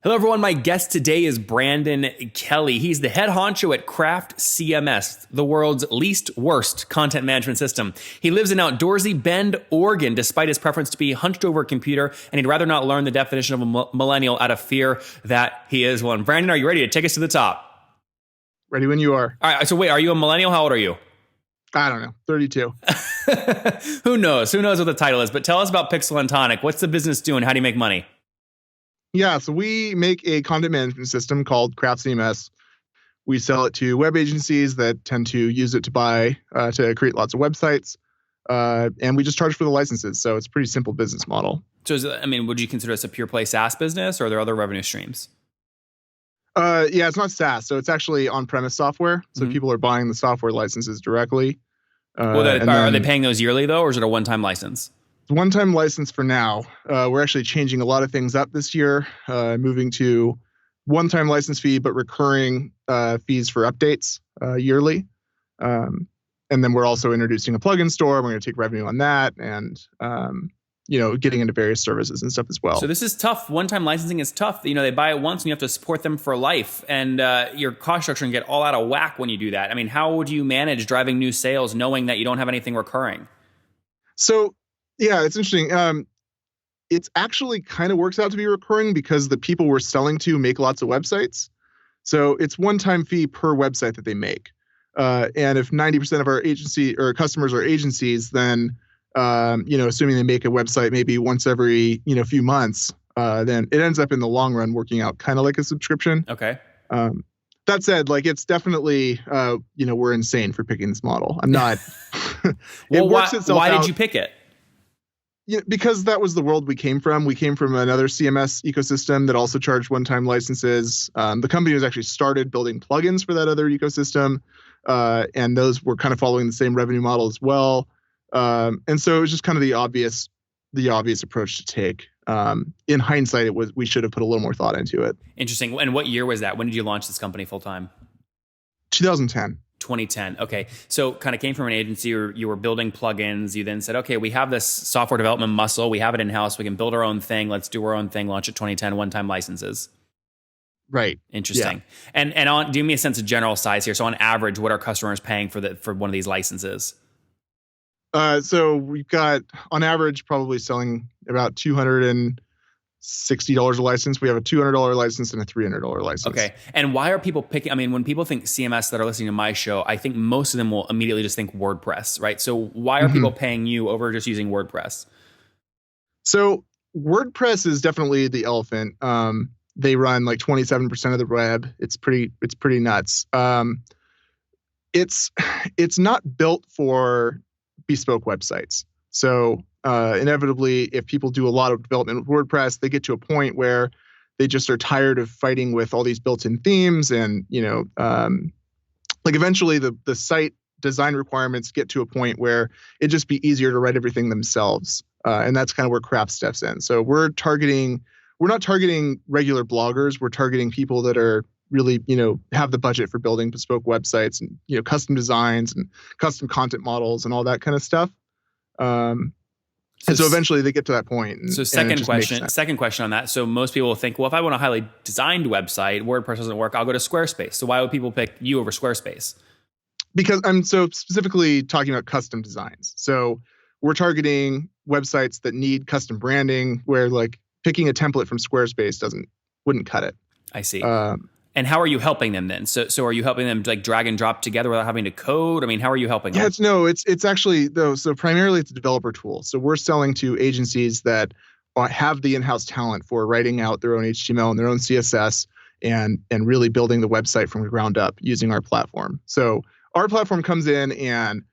Hello, everyone. My guest today is Brandon Kelly. He's the head honcho at Craft CMS, the world's least worst content management system. He lives in outdoorsy Bend, Oregon, despite his preference to be hunched over a computer, and he'd rather not learn the definition of a millennial out of fear that he is one. Brandon, are you ready to take us to the top? Ready when you are. All right. So wait, are you a millennial? How old are you? I don't know, 32. Who knows? Who knows what the title is? But tell us about Pixel and Tonic. What's the business doing? How do you make money? Yeah, so we make a content management system called Craft CMS. We sell it to web agencies that tend to use it to create lots of websites. And we just charge for the licenses. So it's a pretty simple business model. So, would you consider this a pure play SaaS business, or are there other revenue streams? Yeah, it's not SaaS. So it's actually on-premise software. So people are buying the software licenses directly. Are they paying those yearly, though, or is it a one-time license? One-time license for now. We're actually changing a lot of things up this year, moving to one-time license fee, but recurring fees for updates yearly. And then we're also introducing a plugin store. We're going to take revenue on that and, getting into various services and stuff as well. So this is tough. One-time licensing is tough. They buy it once and you have to support them for life. And your cost structure can get all out of whack when you do that. How would you manage driving new sales knowing that you don't have anything recurring? So, yeah, it's interesting. It's actually kind of works out to be recurring because the people we're selling to make lots of websites. So it's one-time fee per website that they make. And if 90% of our agency or customers are agencies, then, assuming they make a website maybe once every, few months, then it ends up in the long run working out kind of like a subscription. Okay. That said, it's definitely, we're insane for picking this model. I'm not. Well, why did you pick it? Yeah, because that was the world we came from. We came from another CMS ecosystem that also charged one-time licenses. The company was actually started building plugins for that other ecosystem, and those were kind of following the same revenue model as well. And so it was just kind of the obvious approach to take. In hindsight, we should have put a little more thought into it. Interesting. And what year was that? When did you launch this company full time? 2010. 2010. Okay. So kind of came from an agency or you were building plugins. You then said, okay, we have this software development muscle. We have it in-house. We can build our own thing. Let's do our own thing. Launch at 2010, one-time licenses. Right. Interesting. Yeah. And give me a sense of general size here. So on average, what are customers paying for one of these licenses? So we've got on average probably selling about $260 a license. We have a $200 license and a $300 license. Okay. And why are people picking? When people think CMS that are listening to my show, I think most of them will immediately just think WordPress, right? So why are people paying you over just using WordPress? So WordPress is definitely the elephant. They run 27% of the web. It's pretty nuts. It's not built for bespoke websites. So inevitably, if people do a lot of development with WordPress, they get to a point where they just are tired of fighting with all these built-in themes, and eventually the site design requirements get to a point where it'd just be easier to write everything themselves, and that's kind of where Craft steps in. So we're not targeting regular bloggers. We're targeting people that are really, have the budget for building bespoke websites and, custom designs and custom content models and all that kind of stuff. And so eventually they get to that point. Second question on that. So most people will think, well, if I want a highly designed website, WordPress doesn't work, I'll go to Squarespace. So why would people pick you over Squarespace? Because I'm so specifically talking about custom designs. So we're targeting websites that need custom branding where picking a template from Squarespace wouldn't cut it. I see. And how are you helping them then? So are you helping them drag and drop together without having to code? How are you helping them? It's actually though. So primarily it's a developer tool. So we're selling to agencies that have the in-house talent for writing out their own HTML and their own CSS and really building the website from the ground up using our platform. So our platform comes in and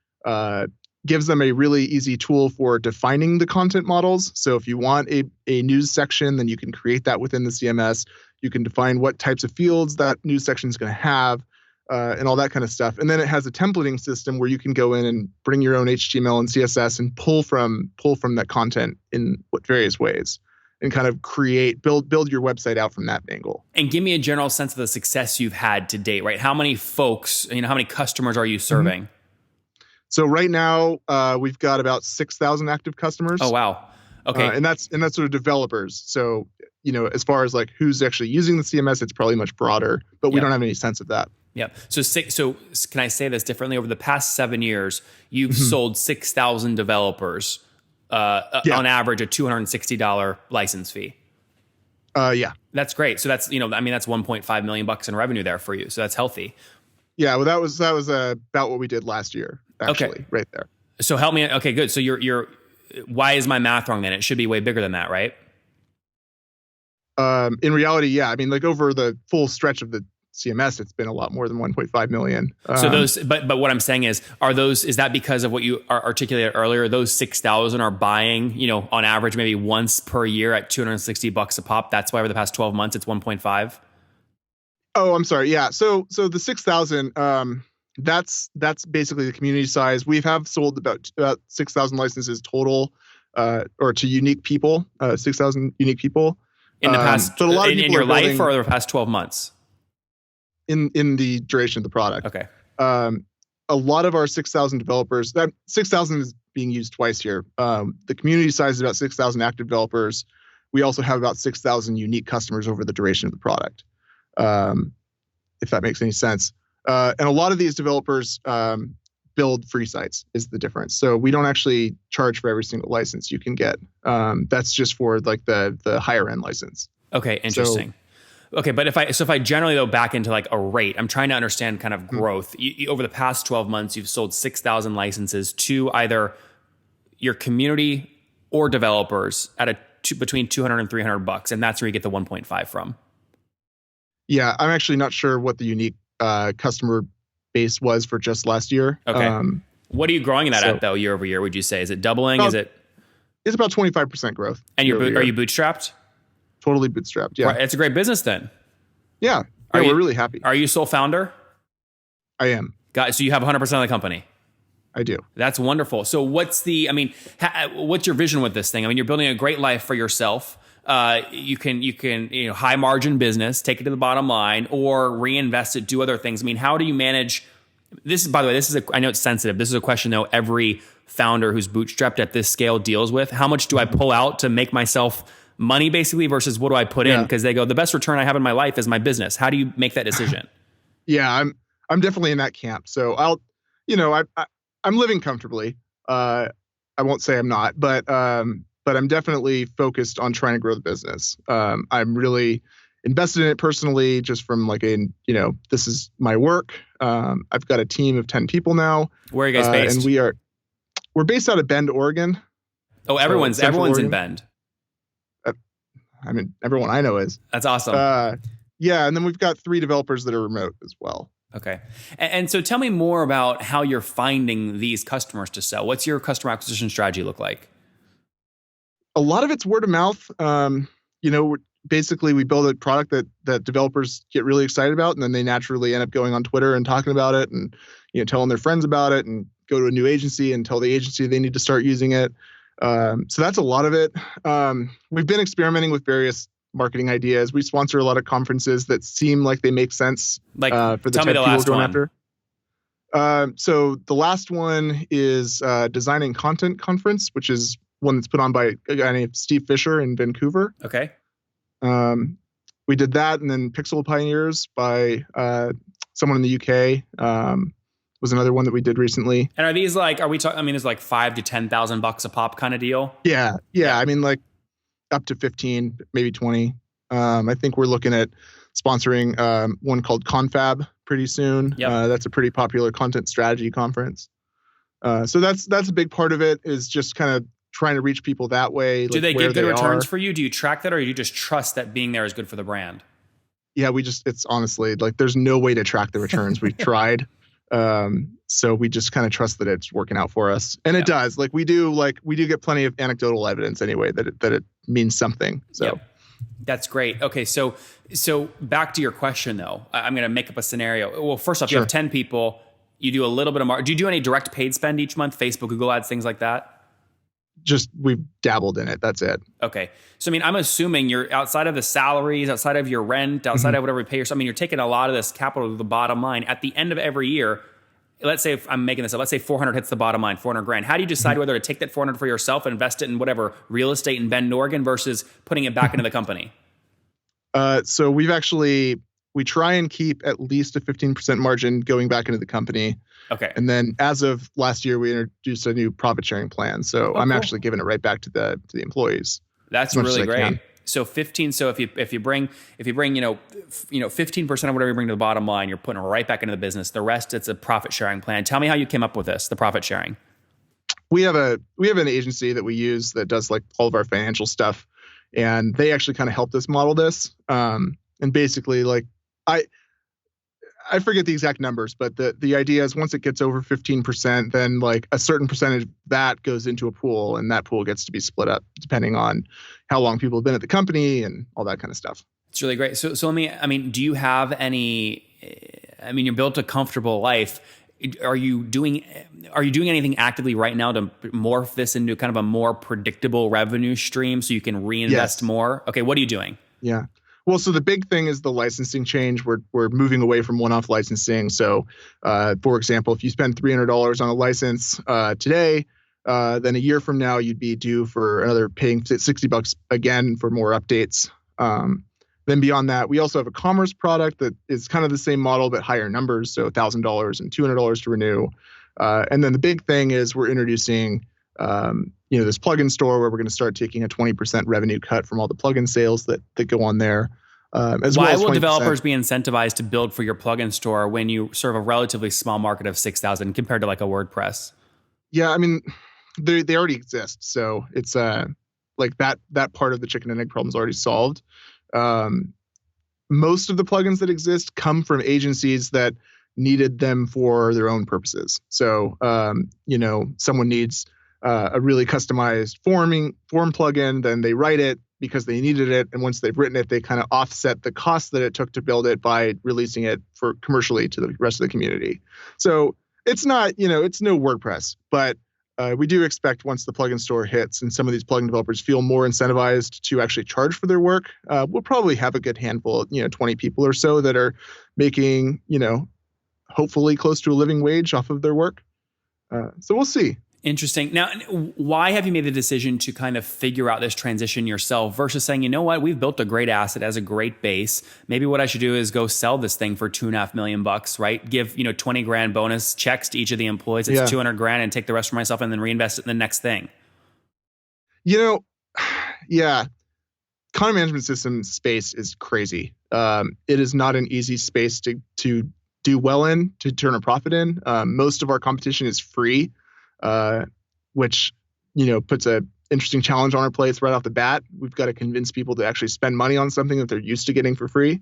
gives them a really easy tool for defining the content models. So if you want a news section, then you can create that within the CMS. You can define what types of fields that news section is going to have, and all that kind of stuff. And then it has a templating system where you can go in and bring your own HTML and CSS and pull from that content in various ways, and kind of build your website out from that angle. And give me a general sense of the success you've had to date, right? How many folks, how many customers are you serving? So right now, we've got about 6,000 active customers. Oh, wow. Okay. And that's sort of developers. So as far as like who's actually using the CMS, it's probably much broader, but we don't have any sense of that. Yep. So can I say this differently? Over the past 7 years, you've sold 6,000 developers on average a $260 license fee. Yeah. That's great. So that's, that's $1.5 million in revenue there for you. So that's healthy. Yeah. Well, that was about what we did last year, actually, right there. So help me. Okay, good. So why is my math wrong then? It should be way bigger than that, right? In reality, yeah. I mean, like over the full stretch of the CMS, it's been a lot more than 1.5 million. So but what I'm saying is that because of what you articulated earlier, those 6,000 are buying, on average, maybe once per year at $260 a pop. That's why over the past 12 months, it's 1.5. Oh, I'm sorry. Yeah. So the 6,000, that's basically the community size. We have sold about 6,000 licenses total, or to unique people, 6,000 unique people. In the past, but a lot of people in your building, life or the past 12 months? In the duration of the product. Okay. A lot of our 6,000 developers, that 6,000 is being used twice here. The community size is about 6,000 active developers. We also have about 6,000 unique customers over the duration of the product, if that makes any sense. And a lot of these developers build free sites is the difference. So we don't actually charge for every single license you can get. That's just for like the higher end license. Okay, interesting. Okay, but if I generally go back into like a rate, I'm trying to understand kind of growth. Over the past 12 months, you've sold 6,000 licenses to either your community or developers at between $200 and $300, and that's where you get the 1.5 from. Yeah, I'm actually not sure what the unique customer base was for just last year. Okay. What are you growing that at though year over year? Would you say is it doubling? It's about 25% growth. And are you bootstrapped? Totally bootstrapped. Yeah. Right, it's a great business then. Yeah. We're really happy. Are you sole founder? I am. So you have 100% of the company? I do. That's wonderful. So what's your vision with this thing? I mean, you're building a great life for yourself. You can high margin business, take it to the bottom line, or reinvest it, do other things. I mean, how do you manage this? By the way, I know it's sensitive. This is a question though every founder who's bootstrapped at this scale deals with. How much do I pull out to make myself money basically versus what do I put in? Because they go, the best return I have in my life is my business. How do you make that decision? Yeah, I'm definitely in that camp. So I'm living comfortably. I won't say I'm not, but I'm definitely focused on trying to grow the business. I'm really invested in it personally, just from like this is my work. I've got a team of 10 people now. Where are you guys based? And we're based out of Bend, Oregon. Oh, everyone's in Bend. I mean, everyone I know is. That's awesome. Yeah, and then we've got 3 developers that are remote as well. Okay. And so tell me more about how you're finding these customers to sell. What's your customer acquisition strategy look like? A lot of it's word of mouth. Basically we build a product that developers get really excited about, and then they naturally end up going on Twitter and talking about it and, telling their friends about it, and go to a new agency and tell the agency they need to start using it. So that's a lot of it. We've been experimenting with various marketing ideas. We sponsor a lot of conferences that seem like they make sense for the type of people we're going after. So the last one is Designing Content Conference, which is one that's put on by a guy named Steve Fisher in Vancouver. Okay. We did that, and then Pixel Pioneers by someone in the UK. Was another one that we did recently. And are these like, it's like $5,000 to $10,000 a pop kind of deal? Yeah. I mean, like up to 15, maybe 20. I think we're looking at sponsoring one called Confab pretty soon. Yep. That's a pretty popular content strategy conference. So that's a big part of it, is just kind of trying to reach people that way. Do they give good returns for you? Do you track that, or do you just trust that being there is good for the brand? Yeah, it's honestly like there's no way to track the returns. We've tried. So we just kind of trust that it's working out for us, and it does. We do get plenty of anecdotal evidence anyway that it means something. So yep. That's great. Okay, so back to your question though. I'm going to make up a scenario. Well, first off, sure. You have 10 people. You do a little bit of do you do any direct paid spend each month? Facebook, Google Ads, things like that? Just we've dabbled in it. That's it. Okay. So, I mean, I'm assuming you're outside of the salaries, outside of your rent, outside of whatever you pay yourself. I mean, you're taking a lot of this capital to the bottom line. At the end of every year, let's say, if I'm making this up, let's say 400 hits the bottom line, 400 grand. How do you decide whether to take that 400 for yourself and invest it in whatever real estate in Bend, Oregon versus putting it back into the company? So we try and keep at least a 15% margin going back into the company. Okay. And then as of last year, we introduced a new profit sharing plan. So I'm actually giving it right back to the employees. That's really great. So 15. So if you bring 15% of whatever you bring to the bottom line, you're putting it right back into the business. The rest, it's a profit sharing plan. Tell me how you came up with this, the profit sharing. We have an agency that we use that does like all of our financial stuff, and they actually kind of helped us model this. And basically, like I forget the exact numbers, but the idea is once it gets over 15%, then like a certain percentage of that goes into a pool, and that pool gets to be split up depending on how long people have been at the company and all that kind of stuff. It's really great. So do you have any, you built a comfortable life. Are you doing anything actively right now to morph this into kind of a more predictable revenue stream so you can reinvest more? Okay. What are you doing? Yeah. Well, so the big thing is the licensing change. We're moving away from one-off licensing. So, for example, if you spend $300 on a license today, then a year from now you'd be due for another paying $60 again for more updates. Then beyond that, we also have a commerce product that is kind of the same model but higher numbers, so $1,000 and $200 to renew. And then the big thing is we're introducing this plugin store where we're going to start taking a 20% revenue cut from all the plugin sales that go on there. Why will developers be incentivized to build for your plugin store when you serve a relatively small market of 6,000 compared to like a WordPress? Yeah, I mean, they already exist, so it's like that part of the chicken and egg problem is already solved. Most of the plugins that exist come from agencies that needed them for their own purposes. So, someone needs a really customized form plugin, then they write it because they needed it. And once they've written it, they kind of offset the cost that it took to build it by releasing it for commercially to the rest of the community. So it's not, it's no WordPress, but we do expect once the plugin store hits and some of these plugin developers feel more incentivized to actually charge for their work, we'll probably have a good handful, 20 people or so that are making, hopefully close to a living wage off of their work. So we'll see. Interesting. Now, why have you made the decision to kind of figure out this transition yourself versus saying, you know what, we've built a great asset as a great base. Maybe what I should do is go sell this thing for $2.5 million, right? Give, 20 grand bonus checks to each of the employees. It's 200 grand and take the rest for myself and then reinvest it in the next thing. Yeah. Content management system space is crazy. It is not an easy space to do well in, to turn a profit in. Most of our competition is free. Which, puts a interesting challenge on our plates right off the bat. We've got to convince people to actually spend money on something that they're used to getting for free.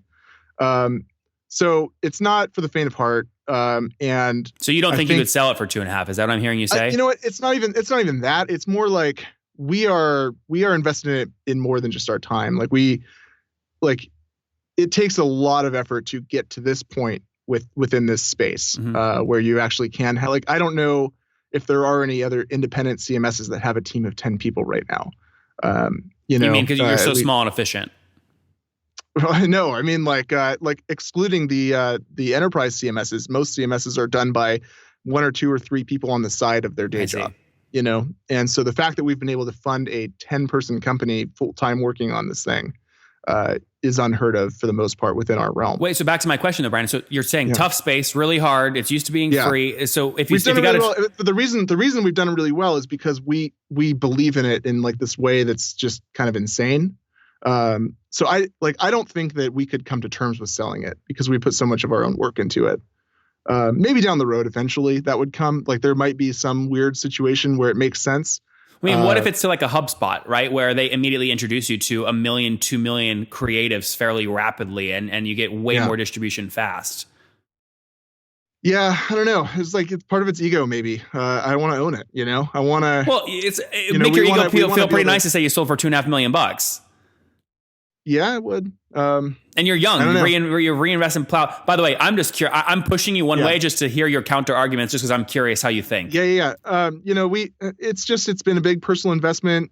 So it's not for the faint of heart. And so you don't think you could sell it for 2.5? Is that what I'm hearing you say? You know what? It's not even that. It's more like we are investing in more than just our time. It takes a lot of effort to get to this point within this space, where you actually can have, I don't know if there are any other independent CMSs that have a team of 10 people right now. You mean because you're so small and efficient? No, I mean like excluding the enterprise CMSs, most CMSs are done by 1 or 2 or 3 people on the side of their day job. And so the fact that we've been able to fund a 10-person company full-time working on this thing is unheard of for the most part within our realm. Wait, so back to my question though, Brian. So you're saying tough space, really hard. It's used to being free. So if you got the reason we've done it really well is because we believe in it in like this way that's just kind of insane. So I don't think that we could come to terms with selling it because we put so much of our own work into it. Maybe down the road eventually that would come. Like there might be some weird situation where it makes sense. I mean, what if it's to like a HubSpot, right? Where they immediately introduce you to 1 million, 2 million creatives fairly rapidly and you get way more distribution fast. Yeah, I don't know. It's like it's part of its ego, maybe. I want to own it, I want to. Well, make your ego feel pretty nice to say you sold for $2.5 million. Yeah, it would. And you're young. You're reinvesting plow. By the way, I'm just curious. I'm pushing you one way just to hear your counter arguments, just because I'm curious how you think. Yeah. It's been a big personal investment.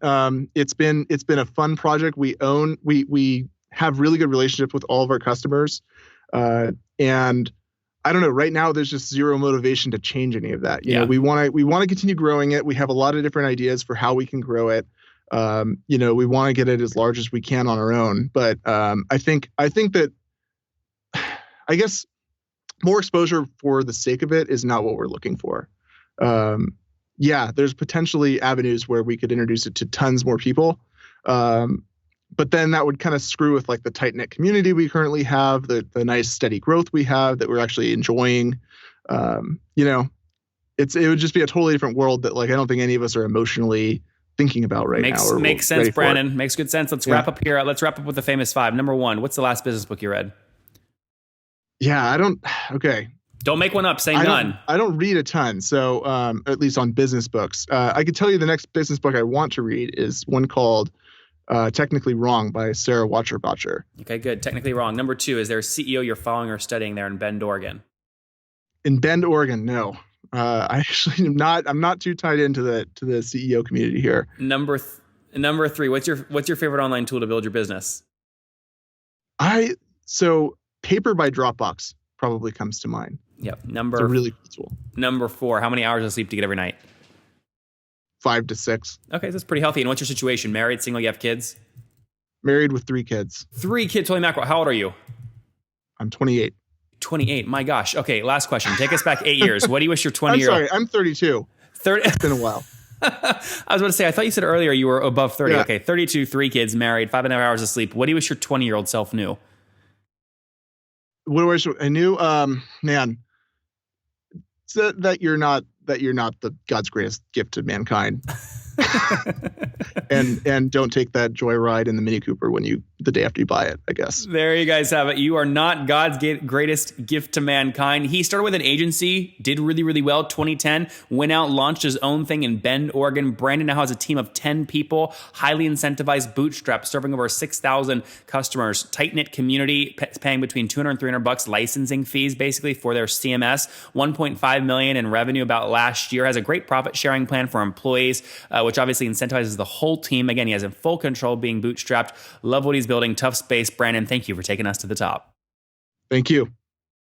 It's been a fun project. We have really good relationship with all of our customers, and I don't know. Right now, there's just zero motivation to change any of that. We want to continue growing it. We have a lot of different ideas for how we can grow it. We want to get it as large as we can on our own. But I think that, I guess, more exposure for the sake of it is not what we're looking for. There's potentially avenues where we could introduce it to tons more people. But then that would kind of screw with like the tight knit community we currently have, the nice steady growth we have that we're actually enjoying. It would just be a totally different world that like I don't think any of us are emotionally thinking about right now. Makes sense, Brandon. Makes good sense. Let's wrap up here. Let's wrap up with the famous five. Number one, what's the last business book you read? Okay. Don't make one up. Say none. I don't read a ton. So at least on business books, I could tell you the next business book I want to read is one called Technically Wrong by Sarah Watcher-Botcher. Okay, good. Technically Wrong. Number two, is there a CEO you're following or studying there in Bend, Oregon? In Bend, Oregon, no. I actually am not. I'm not too tied into the CEO community here. Number three, what's your favorite online tool to build your business? So Paper by Dropbox probably comes to mind. Yep. It's a really cool tool. Number four, how many hours of sleep do you get every night? 5 to 6. Okay, so that's pretty healthy. And what's your situation? Married, single, you have kids? Married with 3 kids. 3 kids, holy mackerel. How old are you? I'm 28. 28, my gosh. Okay, last question. Take us back 8 years. What do you wish your 20-year-old... I'm sorry, I'm 32. 30. It's been a while. I was about to say, I thought you said earlier you were above 30. Yeah. Okay, 32, 3 kids, married, 5.5 hours of sleep. What do you wish your 20-year-old self knew? What do I wish I knew? Man, so that you're not the God's greatest gift to mankind. and don't take that joyride in the Mini Cooper the day after you buy it, I guess. There you guys have it. You are not God's greatest gift to mankind. He started with an agency, did really, really well. 2010, went out, launched his own thing in Bend, Oregon. Brandon now has a team of 10 people, highly incentivized, bootstrapped, serving over 6,000 customers. Tight-knit community, paying between $200 and $300 licensing fees, basically, for their CMS. $1.5 million in revenue about last year. Has a great profit-sharing plan for employees, which obviously incentivizes the whole team. Again, he has in full control, being bootstrapped. Love what he's building. Tough space. Brandon, thank you for taking us to the top. Thank you.